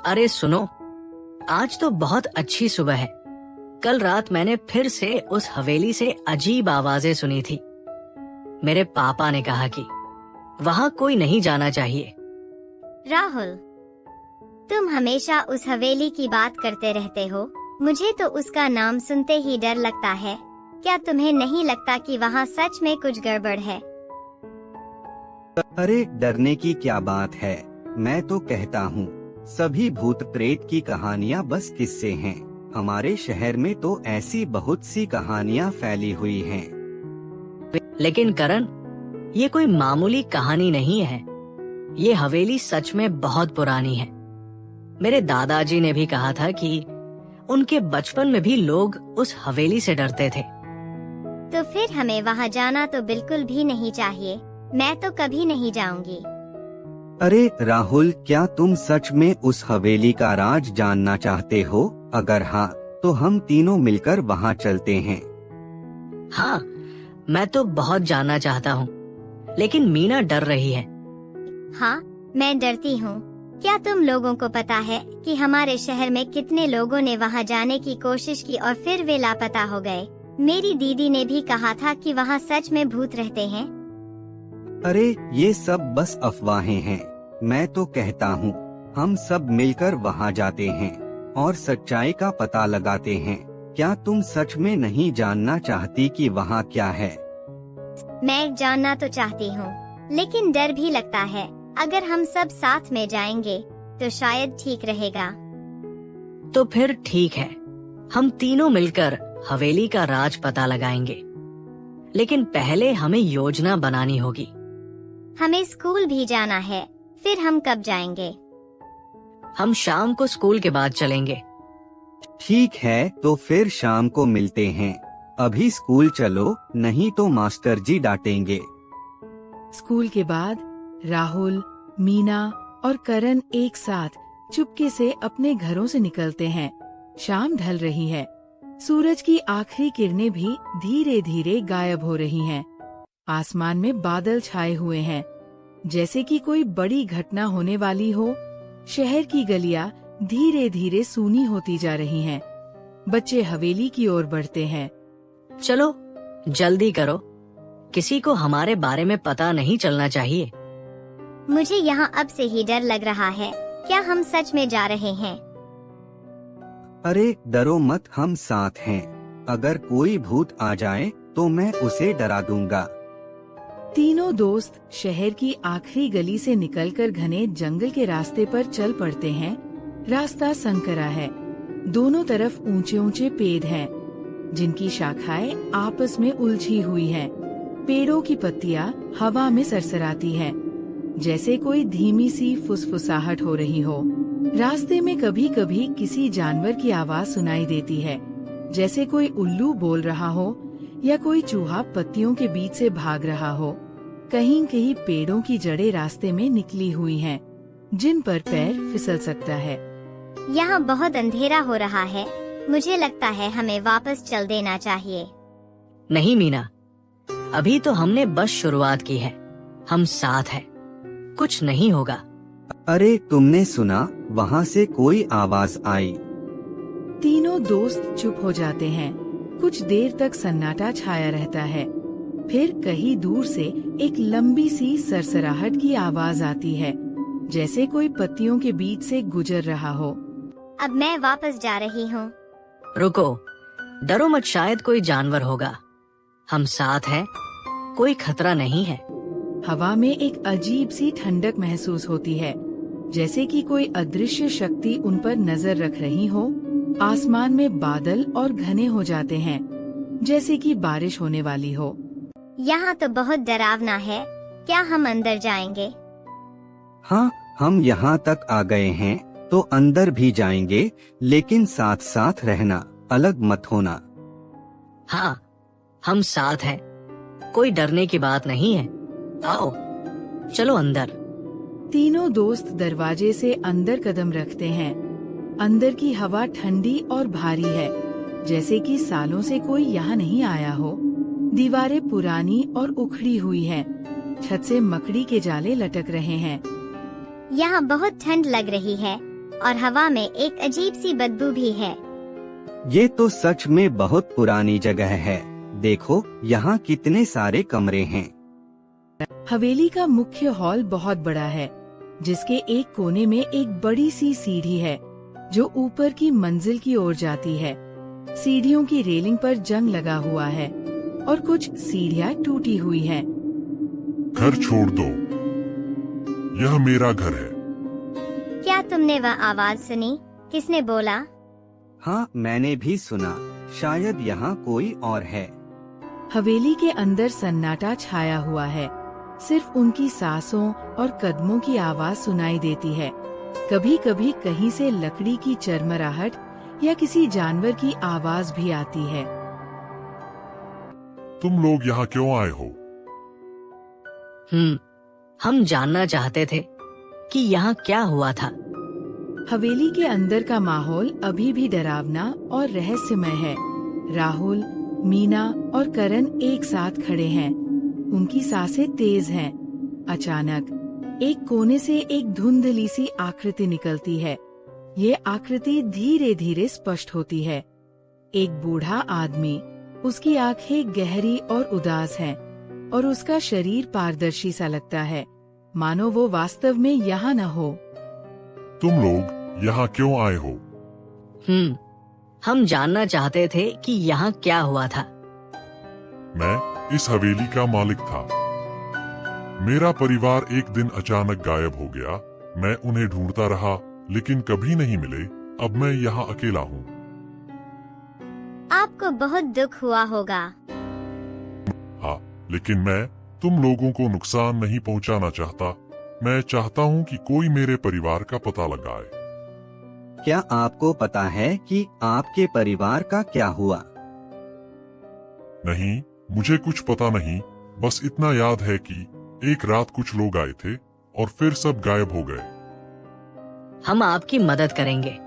अरे सुनो, आज तो बहुत अच्छी सुबह है। कल रात मैंने फिर से उस हवेली से अजीब आवाजें सुनी थी। मेरे पापा ने कहा कि वहाँ कोई नहीं जाना चाहिए। राहुल, तुम हमेशा उस हवेली की बात करते रहते हो। मुझे तो उसका नाम सुनते ही डर लगता है। क्या तुम्हें नहीं लगता कि वहाँ सच में कुछ गड़बड़ है? अरे डरने की क्या बात है। मैं तो कहता हूँ सभी भूत प्रेत की कहानियाँ बस किस्से हैं। हमारे शहर में तो ऐसी बहुत सी कहानियाँ फैली हुई हैं। लेकिन करण, ये कोई मामूली कहानी नहीं है। ये हवेली सच में बहुत पुरानी है। मेरे दादाजी ने भी कहा था कि उनके बचपन में भी लोग उस हवेली से डरते थे। तो फिर हमें वहाँ जाना तो बिल्कुल भी नहीं चाहिए। मैं तो कभी नहीं जाऊंगी। अरे राहुल, क्या तुम सच में उस हवेली का राज जानना चाहते हो? अगर हाँ, तो हम तीनों मिलकर वहाँ चलते हैं। हाँ, मैं तो बहुत जानना चाहता हूँ, लेकिन मीना डर रही है। हाँ, मैं डरती हूँ। क्या तुम लोगों को पता है कि हमारे शहर में कितने लोगों ने वहाँ जाने की कोशिश की और फिर वे लापता हो गए? मेरी दीदी ने भी कहा था कि वहाँ सच में भूत रहते हैं। अरे ये सब बस अफवाहें हैं। मैं तो कहता हूँ हम सब मिलकर वहाँ जाते हैं और सच्चाई का पता लगाते हैं। क्या तुम सच में नहीं जानना चाहती कि वहाँ क्या है? मैं जानना तो चाहती हूँ, लेकिन डर भी लगता है। अगर हम सब साथ में जाएंगे तो शायद ठीक रहेगा। तो फिर ठीक है, हम तीनों मिलकर हवेली का राज पता लगाएंगे। लेकिन पहले हमें योजना बनानी होगी। हमें स्कूल भी जाना है। फिर हम कब जाएंगे? हम शाम को स्कूल के बाद चलेंगे। ठीक है, तो फिर शाम को मिलते हैं। अभी स्कूल चलो, नहीं तो मास्टर जी डांटेंगे। स्कूल के बाद राहुल, मीना और करण एक साथ चुपके से अपने घरों से निकलते हैं। शाम ढल रही है। सूरज की आखिरी किरणें भी धीरे धीरे गायब हो रही हैं। आसमान में बादल छाए हुए हैं, जैसे कि कोई बड़ी घटना होने वाली हो। शहर की गलियां धीरे धीरे सूनी होती जा रही हैं। बच्चे हवेली की ओर बढ़ते हैं। चलो जल्दी करो, किसी को हमारे बारे में पता नहीं चलना चाहिए। मुझे यहाँ अब से ही डर लग रहा है। क्या हम सच में जा रहे हैं? अरे डरो मत, हम साथ हैं। अगर कोई भूत आ जाए तो मैं उसे डरा दूंगा। तीनों दोस्त शहर की आखिरी गली से निकलकर घने जंगल के रास्ते पर चल पड़ते हैं। रास्ता संकरा है। दोनों तरफ ऊंचे ऊंचे पेड़ हैं, जिनकी शाखाएं आपस में उलझी हुई हैं। पेड़ों की पत्तियां हवा में सरसराती हैं, जैसे कोई धीमी सी फुसफुसाहट हो रही हो। रास्ते में कभी कभी किसी जानवर की आवाज सुनाई देती है, जैसे कोई उल्लू बोल रहा हो या कोई चूहा पत्तियों के बीच से भाग रहा हो। कहीं कहीं पेड़ों की जड़ें रास्ते में निकली हुई हैं, जिन पर पैर फिसल सकता है। यहाँ बहुत अंधेरा हो रहा है। मुझे लगता है हमें वापस चल देना चाहिए। नहीं मीना, अभी तो हमने बस शुरुआत की है। हम साथ हैं, कुछ नहीं होगा। अरे तुमने सुना? वहाँ से कोई आवाज आई। तीनों दोस्त चुप हो जाते हैं। कुछ देर तक सन्नाटा छाया रहता है। फिर कहीं दूर से एक लंबी सी सरसराहट की आवाज आती है, जैसे कोई पत्तियों के बीच से गुजर रहा हो। अब मैं वापस जा रही हूँ। रुको, डरो मत, शायद कोई जानवर होगा। हम साथ हैं, कोई खतरा नहीं है। हवा में एक अजीब सी ठंडक महसूस होती है, जैसे कि कोई अदृश्य शक्ति उन पर नजर रख रही हो। आसमान में बादल और घने हो जाते हैं, जैसे कि बारिश होने वाली हो। यहाँ तो बहुत डरावना है। क्या हम अंदर जाएंगे? हाँ, हम यहाँ तक आ गए हैं तो अंदर भी जाएंगे, लेकिन साथ साथ रहना, अलग मत होना। हाँ, हम साथ हैं, कोई डरने की बात नहीं है। आओ चलो अंदर। तीनों दोस्त दरवाजे से अंदर कदम रखते हैं। अंदर की हवा ठंडी और भारी है, जैसे कि सालों से कोई यहाँ नहीं आया हो। दीवारें पुरानी और उखड़ी हुई हैं। छत से मकड़ी के जाले लटक रहे हैं। यहाँ बहुत ठंड लग रही है। और हवा में एक अजीब सी बदबू भी है। ये तो सच में बहुत पुरानी जगह है। देखो यहाँ कितने सारे कमरे हैं। हवेली का मुख्य हॉल बहुत बड़ा है, जिसके एक कोने में एक बड़ी सी सीढ़ी है जो ऊपर की मंजिल की ओर जाती है। सीढ़ियों की रेलिंग पर जंग लगा हुआ है और कुछ सीढ़ियाँ टूटी हुई हैं। घर छोड़ दो, यह मेरा घर है। क्या तुमने वह आवाज सुनी? किसने बोला? हाँ, मैंने भी सुना। शायद यहाँ कोई और है। हवेली के अंदर सन्नाटा छाया हुआ है। सिर्फ उनकी सांसों और कदमों की आवाज सुनाई देती है। कभी कभी कहीं से लकड़ी की चरमराहट या किसी जानवर की आवाज भी आती है। तुम लोग यहाँ क्यों आए हो? हम जानना चाहते थे कि यहाँ क्या हुआ था। हवेली के अंदर का माहौल अभी भी डरावना और रहस्यमय है। राहुल, मीना और करण एक साथ खड़े हैं। उनकी सांसें तेज हैं। अचानक एक कोने से एक धुंधली सी आकृति निकलती है। ये आकृति धीरे धीरे स्पष्ट होती है। एक बूढ़ा आदमी, उसकी आंखें गहरी और उदास हैं और उसका शरीर पारदर्शी सा लगता है, मानो वो वास्तव में यहाँ न हो। तुम लोग यहाँ क्यों आए हो? हम जानना चाहते थे कि यहाँ क्या हुआ था। मैं इस हवेली का मालिक था। मेरा परिवार एक दिन अचानक गायब हो गया। मैं उन्हें ढूंढता रहा, लेकिन कभी नहीं मिले। अब मैं यहाँ अकेला हूँ। आपको बहुत दुख हुआ होगा। हाँ, लेकिन मैं तुम लोगों को नुकसान नहीं पहुँचाना चाहता। मैं चाहता हूँ कि कोई मेरे परिवार का पता लगाए। क्या आपको पता है कि आपके परिवार का क्या हुआ? नहीं, मुझे कुछ पता नहीं। बस इतना याद है कि एक रात कुछ लोग आए थे और फिर सब गायब हो गए। हम आपकी मदद करेंगे।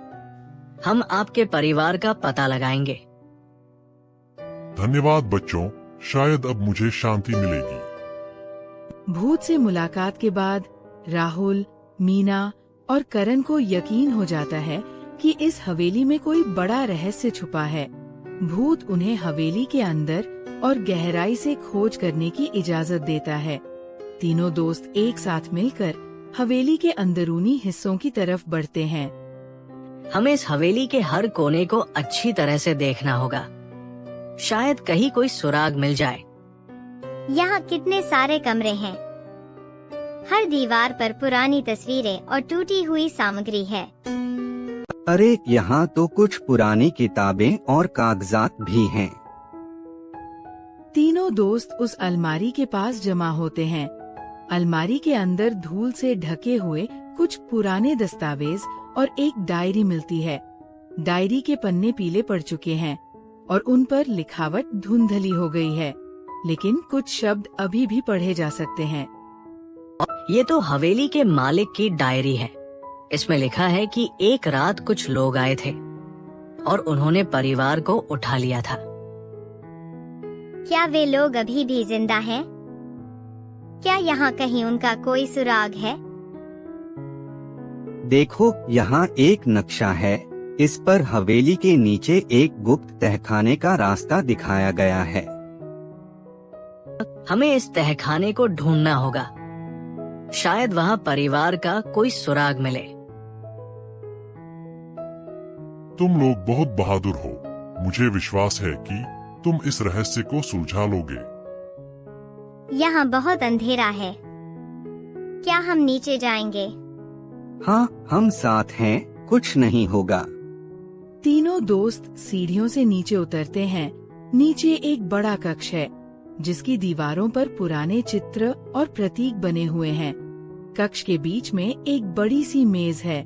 हम आपके परिवार का पता लगाएंगे। धन्यवाद बच्चों, शायद अब मुझे शांति मिलेगी। भूत से मुलाकात के बाद राहुल, मीना और करण को यकीन हो जाता है कि इस हवेली में कोई बड़ा रहस्य छुपा है। भूत उन्हें हवेली के अंदर और गहराई से खोज करने की इजाजत देता है। तीनों दोस्त एक साथ मिलकर हवेली के अंदरूनी हिस्सों की तरफ बढ़ते हैं। हमें इस हवेली के हर कोने को अच्छी तरह से देखना होगा। शायद कहीं कोई सुराग मिल जाए। यहाँ कितने सारे कमरे हैं। हर दीवार पर पुरानी तस्वीरें और टूटी हुई सामग्री है। अरे, यहाँ तो कुछ पुरानी किताबें और कागजात भी हैं। तीनों दोस्त उस अलमारी के पास जमा होते हैं। अलमारी के अंदर धूल से ढके हुए कुछ पुराने दस्तावेज और एक डायरी मिलती है। डायरी के पन्ने पीले पड़ चुके हैं और उन पर लिखावट धुंधली हो गई है, लेकिन कुछ शब्द अभी भी पढ़े जा सकते हैं। ये तो हवेली के मालिक की डायरी है। इसमें लिखा है कि एक रात कुछ लोग आए थे और उन्होंने परिवार को उठा लिया था। क्या वे लोग अभी भी जिंदा हैं? क्या यहाँ कहीं उनका कोई सुराग है? देखो, यहाँ एक नक्शा है। इस पर हवेली के नीचे एक गुप्त तहखाने का रास्ता दिखाया गया है। हमें इस तहखाने को ढूंढना होगा। शायद वहाँ परिवार का कोई सुराग मिले। तुम लोग बहुत बहादुर हो। मुझे विश्वास है कि तुम इस रहस्य को सुलझा लोगे। यहाँ बहुत अंधेरा है। क्या हम नीचे जाएंगे? हाँ, हम साथ हैं, कुछ नहीं होगा। तीनों दोस्त सीढ़ियों से नीचे उतरते हैं। नीचे एक बड़ा कक्ष है, जिसकी दीवारों पर पुराने चित्र और प्रतीक बने हुए हैं। कक्ष के बीच में एक बड़ी सी मेज है,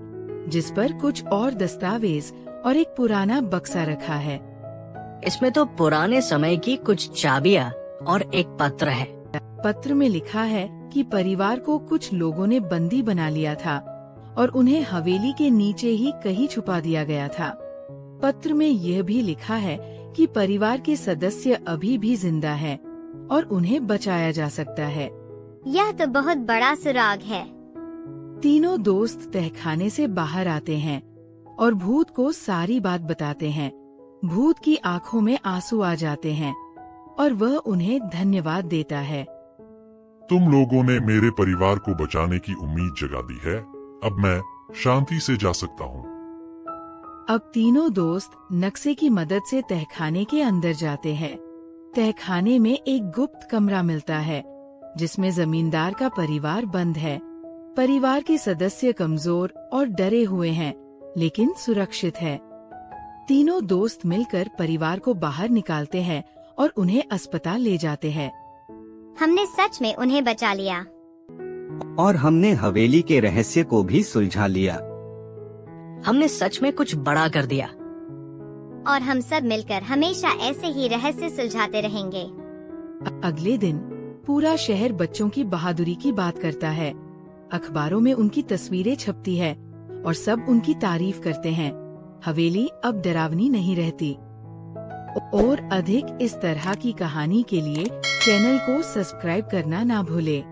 जिस पर कुछ और दस्तावेज और एक पुराना बक्सा रखा है। इसमें तो पुराने समय की कुछ चाबियां और एक पत्र है। पत्र में लिखा है कि परिवार को कुछ लोगों ने बंदी बना लिया था और उन्हें हवेली के नीचे ही कहीं छुपा दिया गया था। पत्र में यह भी लिखा है कि परिवार के सदस्य अभी भी जिंदा हैं और उन्हें बचाया जा सकता है। यह तो बहुत बड़ा सुराग है। तीनों दोस्त तहखाने से बाहर आते हैं और भूत को सारी बात बताते हैं। भूत की आंखों में आंसू आ जाते हैं और वह उन्हें धन्यवाद देता है। तुम लोगों ने मेरे परिवार को बचाने की उम्मीद जगा दी है। अब मैं शांति से जा सकता हूँ। अब तीनों दोस्त नक्शे की मदद से तहखाने के अंदर जाते हैं। तहखाने में एक गुप्त कमरा मिलता है जिसमें जमींदार का परिवार बंद है। परिवार के सदस्य कमजोर और डरे हुए हैं, लेकिन सुरक्षित है। तीनों दोस्त मिलकर परिवार को बाहर निकालते हैं और उन्हें अस्पताल ले जाते हैं। हमने सच में उन्हें बचा लिया। और हमने हवेली के रहस्य को भी सुलझा लिया। हमने सच में कुछ बड़ा कर दिया। और हम सब मिलकर हमेशा ऐसे ही रहस्य सुलझाते रहेंगे। अगले दिन पूरा शहर बच्चों की बहादुरी की बात करता है। अखबारों में उनकी तस्वीरें छपती है और सब उनकी तारीफ करते हैं। हवेली अब डरावनी नहीं रहती। और अधिक इस तरह की कहानी के लिए चैनल को सब्सक्राइब करना ना भूले।